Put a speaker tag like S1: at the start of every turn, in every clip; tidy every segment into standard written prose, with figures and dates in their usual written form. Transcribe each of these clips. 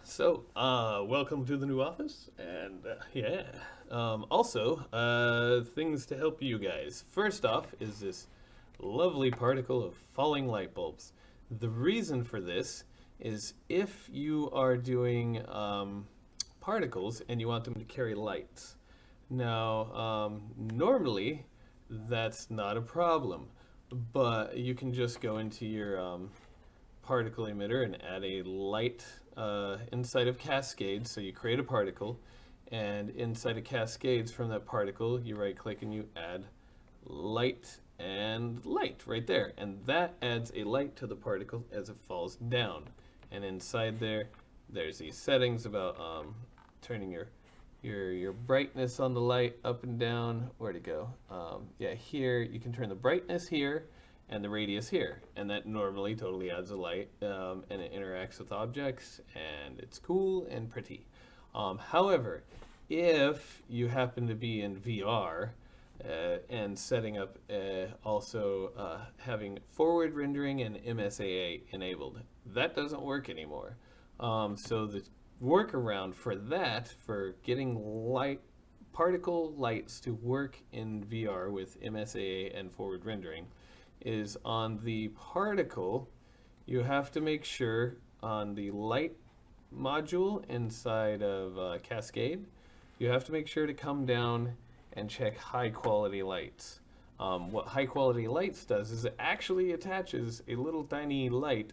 S1: Welcome to the new office, and things to help you guys. First off is this lovely particle of falling light bulbs. The reason for this is if you are doing particles and you want them to carry lights. Now, normally that's not a problem, but you can just go into your particle emitter and add a light inside of Cascades. So you create a particle, and inside of Cascades from that particle, you right click and you add light and light right there. And that adds a light to the particle as it falls down. And inside there, there's these settings about turning your brightness on the light up and down. Where'd it go? Here you can turn the brightness here and the radius here, and that normally totally adds a light, and it interacts with objects, and it's cool and pretty. However, if you happen to be in VR and setting up having forward rendering and MSAA enabled, that doesn't work anymore. So the workaround for that, for getting particle lights to work in VR with MSAA and forward rendering, is on the particle, you have to make sure on the light module inside of Cascade, you have to make sure to come down and check high quality lights. What high quality lights does is it actually attaches a little tiny light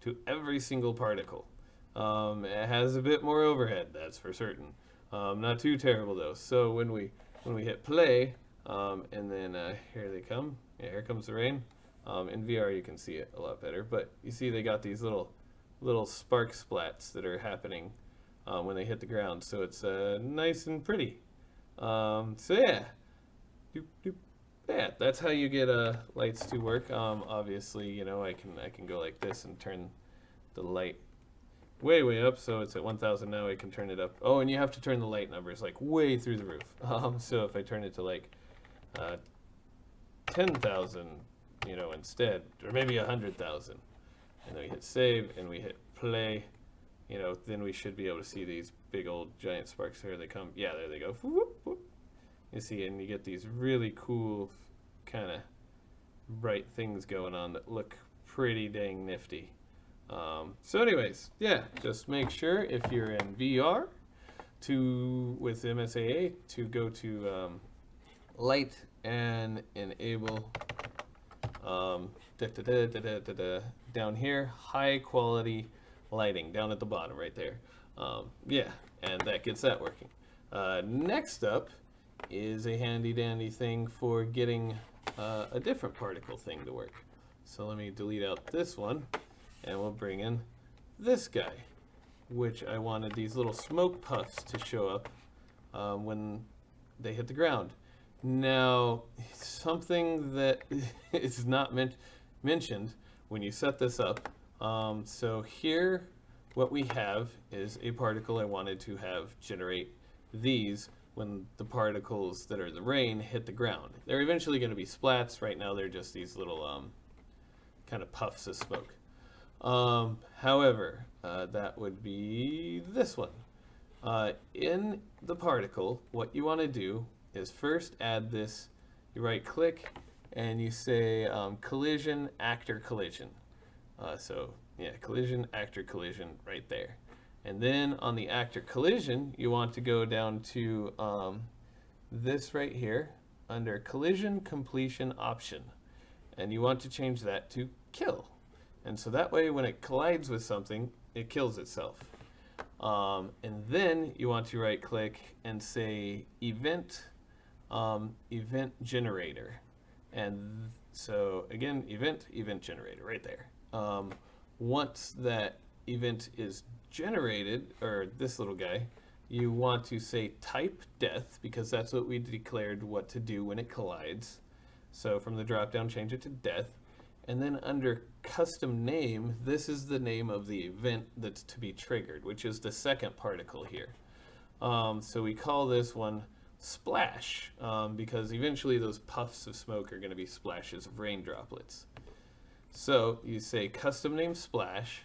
S1: to every single particle. It has a bit more overhead, that's for certain. Not too terrible though. So when we hit play, and then here they come. Yeah, here comes the rain. In VR you can see it a lot better, but you see they got these little spark splats that are happening when they hit the ground, so it's nice and pretty. Yeah, that's how you get lights to work. Obviously, you know, I can go like this and turn the light way up, so it's at 1000 now. I can turn it up. Oh, and you have to turn the light numbers like way through the roof. So if I turn it to like 10,000, you know, instead, or maybe 100,000, and then we hit save and we hit play, you know, then we should be able to see these big old giant sparks. Here they come. Yeah, there they go. Whoop, whoop. You see, and you get these really cool kind of bright things going on that look pretty dang nifty. So anyways, yeah, just make sure if you're in VR with MSAA to go to light and enable down here, high quality lighting down at the bottom right there. And that gets that working. Next up is a handy dandy thing for getting a different particle thing to work. So let me delete out this one, and we'll bring in this guy, which I wanted these little smoke puffs to show up when they hit the ground. Now, something that is not mentioned when you set this up. So here, what we have is a particle I wanted to have generate these when the particles that are the rain hit the ground. They're eventually going to be splats. Right now, they're just these little kind of puffs of smoke. However, that would be this one. In the particle, what you want to do is first add this. You right click and you say collision, actor collision. Collision, actor collision right there. And then on the actor collision, you want to go down to this right here under collision completion option. And you want to change that to kill. And so that way when it collides with something, it kills itself. And then you want to right click and say event generator. And so again, event generator right there. Once that event is generated, or this little guy, you want to say type death, because that's what we declared what to do when it collides. So from the drop down, change it to death. And then under custom name, this is the name of the event that's to be triggered, which is the second particle here. So we call this one splash, because eventually those puffs of smoke are going to be splashes of rain droplets. So you say custom name splash,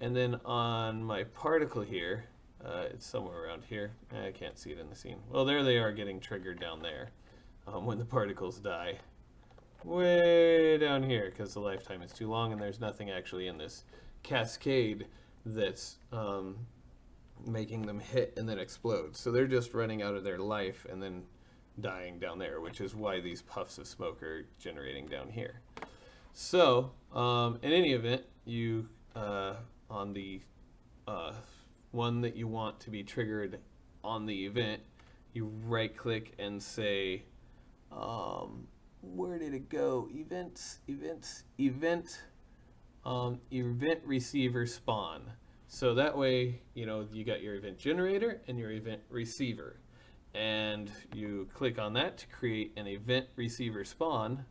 S1: And then on my particle here, it's somewhere around here. I can't see it in the scene. Well, there they are getting triggered down there when the particles die. Way down here, because the lifetime is too long and there's nothing actually in this cascade that's making them hit and then explode. So they're just running out of their life and then dying down there, which is why these puffs of smoke are generating down here. So, in any event, you, on the one that you want to be triggered on the event, you right click and say, where did it go? Events, event receiver spawn. So that way, you know, you got your event generator and your event receiver. And you click on that to create an event receiver spawn.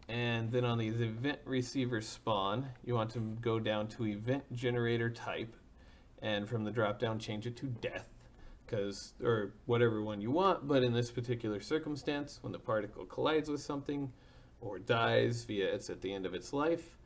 S1: And then on the event receiver spawn, you want to go down to event generator type. And from the drop down, change it to death. Or whatever one you want, but in this particular circumstance, when the particle collides with something or dies via it's at the end of its life,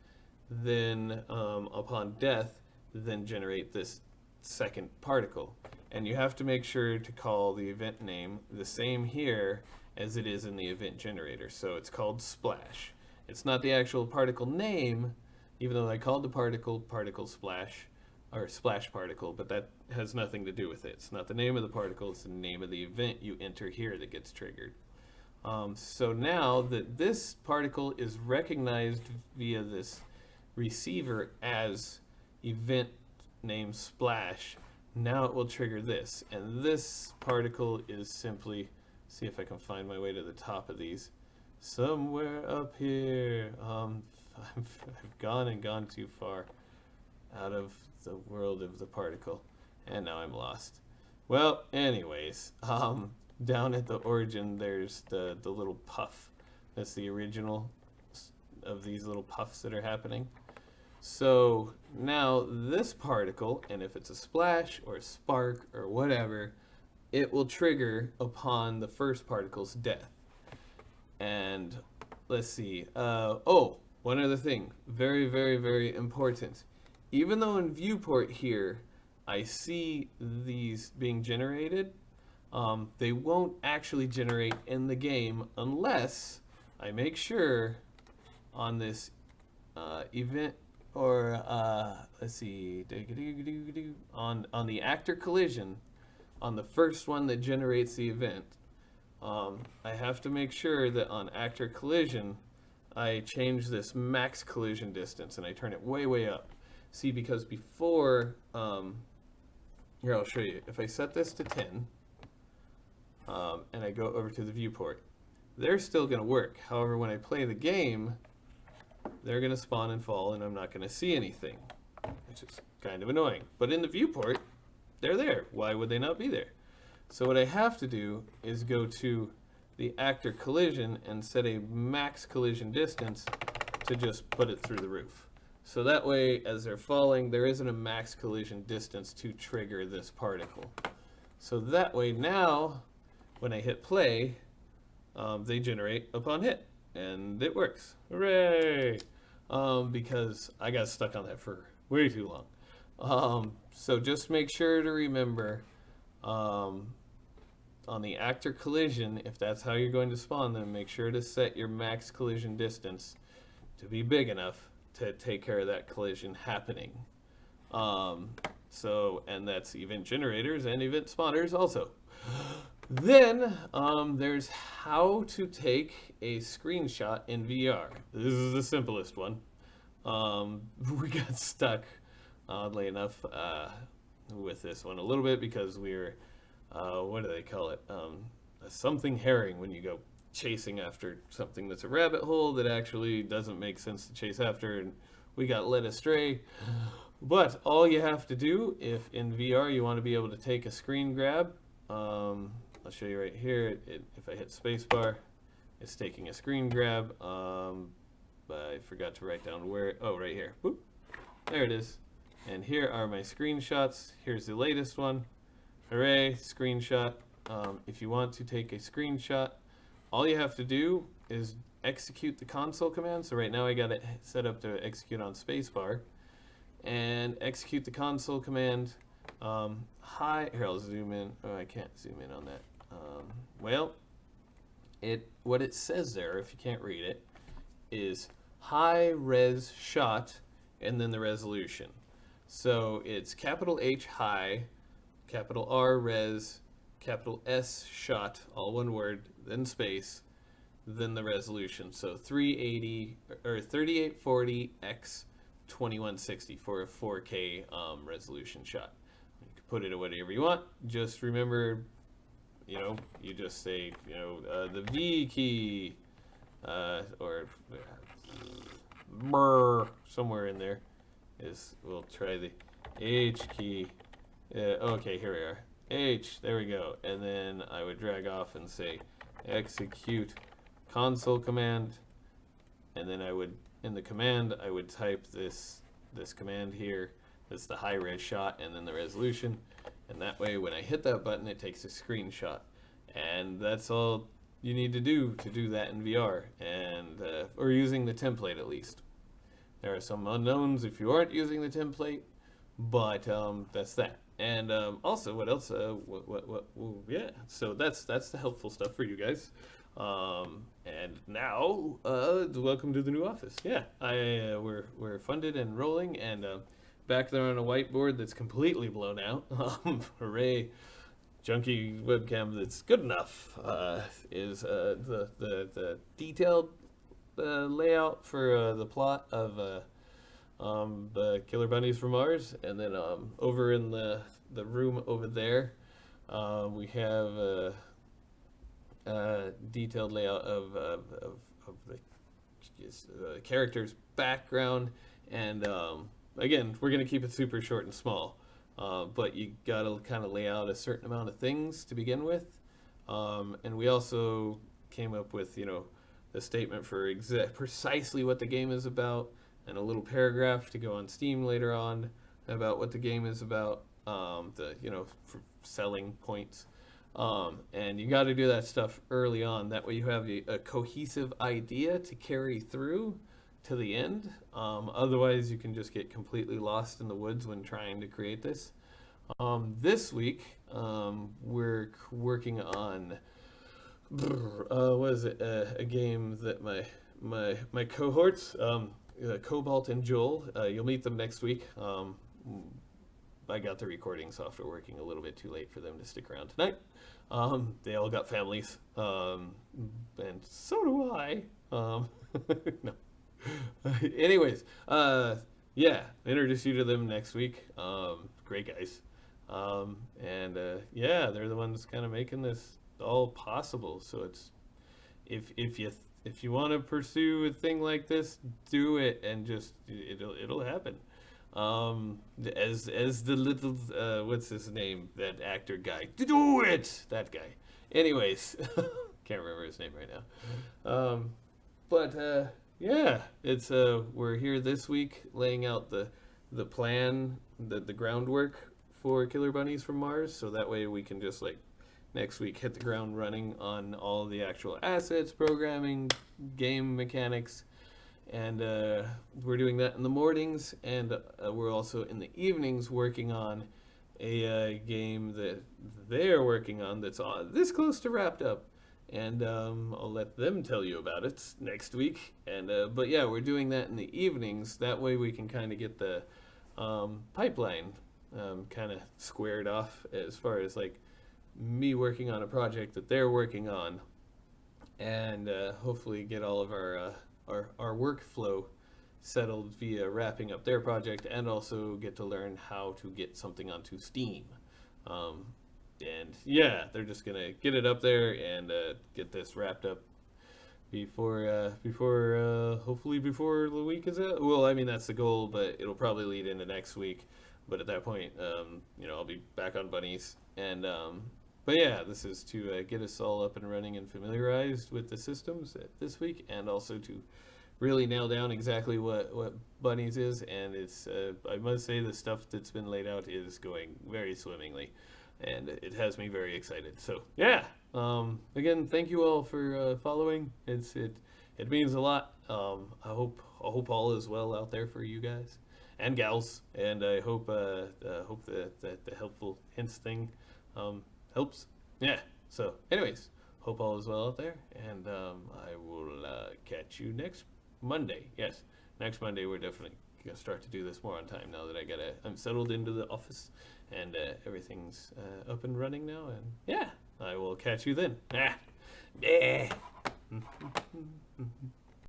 S1: then upon death, then generate this second particle. And you have to make sure to call the event name the same here as it is in the event generator. So it's called splash. It's not the actual particle name, even though I called the particle splash, or splash particle, but that has nothing to do with it. It's not the name of the particle, it's the name of the event you enter here that gets triggered. So now that this particle is recognized via this receiver as event name splash, now it will trigger this. And this particle is simply, see if I can find my way to the top of these. Somewhere up here. I've gone too far out of the world of the particle, and now I'm lost. Well, anyways, down at the origin there's the little puff. That's the original of these little puffs that are happening. So now this particle, and if it's a splash or a spark or whatever, it will trigger upon the first particle's death. And let's see, oh, one other thing, very, very, very important. Even though in viewport here, I see these being generated, they won't actually generate in the game unless I make sure on this event, or let's see, on the actor collision, on the first one that generates the event, I have to make sure that on actor collision, I change this max collision distance and I turn it way, way up. See, because before, here I'll show you. If I set this to 10, and I go over to the viewport, they're still going to work. However, when I play the game, they're going to spawn and fall, and I'm not going to see anything, which is kind of annoying. But in the viewport, they're there. Why would they not be there? So what I have to do is go to the actor collision and set a max collision distance to just put it through the roof. So that way, as they're falling, there isn't a max collision distance to trigger this particle. So that way now, when I hit play, they generate upon hit, and it works. Hooray! Because I got stuck on that for way too long. So just make sure to remember, on the actor collision, if that's how you're going to spawn them, make sure to set your max collision distance to be big enough to take care of that collision happening. And that's event generators and event spawners also. Then there's how to take a screenshot in VR. This is the simplest one. We got stuck, oddly enough, with this one a little bit because we're, what do they call it? Something herring, when you go chasing after something that's a rabbit hole that actually doesn't make sense to chase after, and we got led astray. But all you have to do, if in VR you want to be able to take a screen grab, I'll show you right here. If I hit spacebar, it's taking a screen grab. I forgot to write down where. Oh, right here. Boop. There it is. And here are my screenshots. Here's the latest one. Hooray, screenshot. If you want to take a screenshot, all you have to do is execute the console command. So right now I got it set up to execute on spacebar. and execute the console command. Hi, here I'll zoom in. Oh, I can't zoom in on that. Well, what it says there, if you can't read it, is high res shot and then the resolution. So it's capital H high, capital R res, capital S shot, all one word, then space, then the resolution. So 380 or 3840 x 2160 for a 4K resolution shot. You can put it at whatever you want. Just remember, you just say, the V key, or somewhere in there is, we'll try the H key. Okay, here we are. H, there we go. And then I would drag off and say execute console command. And then I would, in the command, I would type this command here. That's the high res shot and then the resolution. And that way when I hit that button, it takes a screenshot. And that's all you need to do that in VR, and or using the template at least. There are some unknowns if you aren't using the template, but that's that. And also, what else? Yeah. So that's the helpful stuff for you guys. And now, welcome to the new office. Yeah, we're funded and rolling, and back there on a whiteboard that's completely blown out. Hooray! Junky webcam that's good enough is the detailed layout for the plot of the Killer Bunnies from Mars, and then over in the room over there we have a detailed layout of the character's background, and again, we're going to keep it super short and small. But you gotta kind of lay out a certain amount of things to begin with, and we also came up with the statement for precisely what the game is about, and a little paragraph to go on Steam later on about what the game is about, for selling points, and you got to do that stuff early on. That way you have a cohesive idea to carry through to the end. Otherwise you can just get completely lost in the woods when trying to create this. This week we're working on what is it, a game that my cohorts, Cobalt and Joel, you'll meet them next week. I got the recording software working a little bit too late for them to stick around tonight. They all got families, and so do I. No. Anyways, yeah, introduce you to them next week. Great guys. And yeah, they're the ones kind of making this all possible. So it's, if you want to pursue a thing like this, do it, and just it'll happen. As the little what's his name, that actor guy, do it, that guy. Anyways, can't remember his name right now. But yeah, it's we're here this week laying out the plan, the groundwork for Killer Bunnies from Mars, so that way we can just next week hit the ground running on all the actual assets, programming, game mechanics, and we're doing that in the mornings, and we're also in the evenings working on a game that they're working on that's this close to wrapped up. And I'll let them tell you about it next week. And but yeah, we're doing that in the evenings. That way we can kind of get the pipeline kind of squared off as far as me working on a project that they're working on, and hopefully get all of our workflow settled via wrapping up their project, and also get to learn how to get something onto Steam. And yeah, they're just gonna get it up there and get this wrapped up before hopefully before the week is out. Well, I mean, that's the goal, but it'll probably lead into next week. But at that point, I'll be back on Bunnies, and but yeah, this is to get us all up and running and familiarized with the systems this week, and also to really nail down exactly what Bunnies is. And it's I must say, the stuff that's been laid out is going very swimmingly, and it has me very excited. So yeah, again, thank you all for following. It means a lot. I hope all is well out there for you guys, and gals, and I hope hope that the helpful hints thing helps. Yeah. So, anyways, hope all is well out there, and I will catch you next Monday. Yes, next Monday we're definitely gonna start to do this more on time now that I'm settled into the office and everything's up and running now. And yeah, I will catch you then. Ah, yeah.